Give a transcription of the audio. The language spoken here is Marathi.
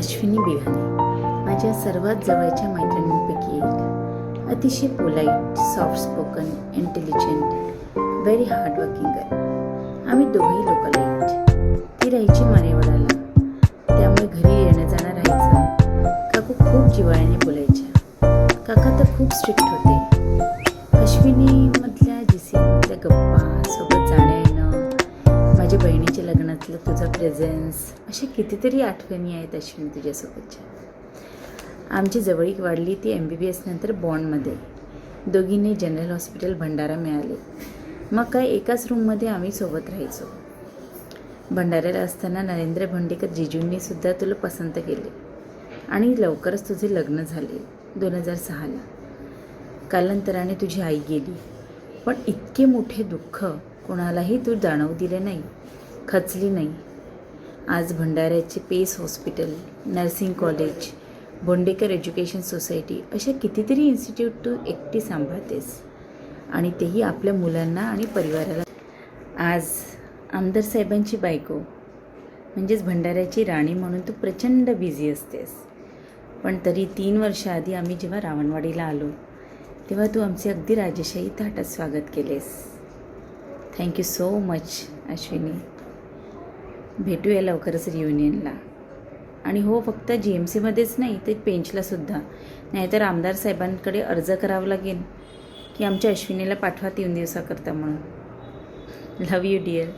अश्विनी बिघाने माझ्या सर्वात जवळच्या मैत्रिणींपैकी एक. अतिशय polite, soft spoken, intelligent, very hardworking girl. आम्ही दोघेही लोकलाईट. ती राहायची मानेवडाला, त्यामुळे घरी येणं जाणं राहायचं. काकू खूप जिव्हाळ्याने बोलायच्या. काका तर खूप स्ट्रिक्ट होते. अश्विनीमधल्या जीसीमधल्या गप्पा, सोबत जाणं येणं, माझ्या बहिणीच्या लग्नातलं तुझा प्रेझेन्स, अशा कितीतरी आठवणी आहेत अश्विनी तुझ्यासोबतच्या. आमची जवळीक वाढली ती MBBS नंतर बॉन्डमध्ये. दोघींनी जनरल हॉस्पिटल भंडारा मिळाले. मग काय एकाच रूममध्ये आम्ही सोबत राहायचो. भंडाऱ्याला असताना नरेंद्र भंडेकर जिजूंनी सुद्धा तुला पसंत केले आणि लवकरच तुझे लग्न झाले 2006ला. कालांतराने तुझी आई गेली, पण इतके मोठे दुःख कोणालाही तू जाणवू दिले नाही, खचली नाही. आज भंडाऱ्याचे pace hospital, nursing college, Bhondekar education society अशा कितीतरी इन्स्टिट्यूट तू एकटी सांभाळतेस, आणि तेही आपल्या मुलांना आणि परिवाराला. आज आमदार साहेबांची बायको म्हणजेच भंडाऱ्याची राणी म्हणून तू प्रचंड बिझी असतेस. पण तरी 3 वर्ष आधी आम्ही जेव्हा रावणवाडीला आलो तेव्हा तू आमचे अगदी राजेशाही थाटात स्वागत केलेस. Thank you so much Ashwini. भेटूया लवकरच रियुनियनला. आणि हो, फक्त GMCमध्येच नाही तर पेंचलासुद्धा. नाहीतर आमदार साहेबांकडे अर्ज करावा लागेल की आमच्या अश्विनीला पाठवा 3 दिवसाकरता म्हणून. लव यू डिअर.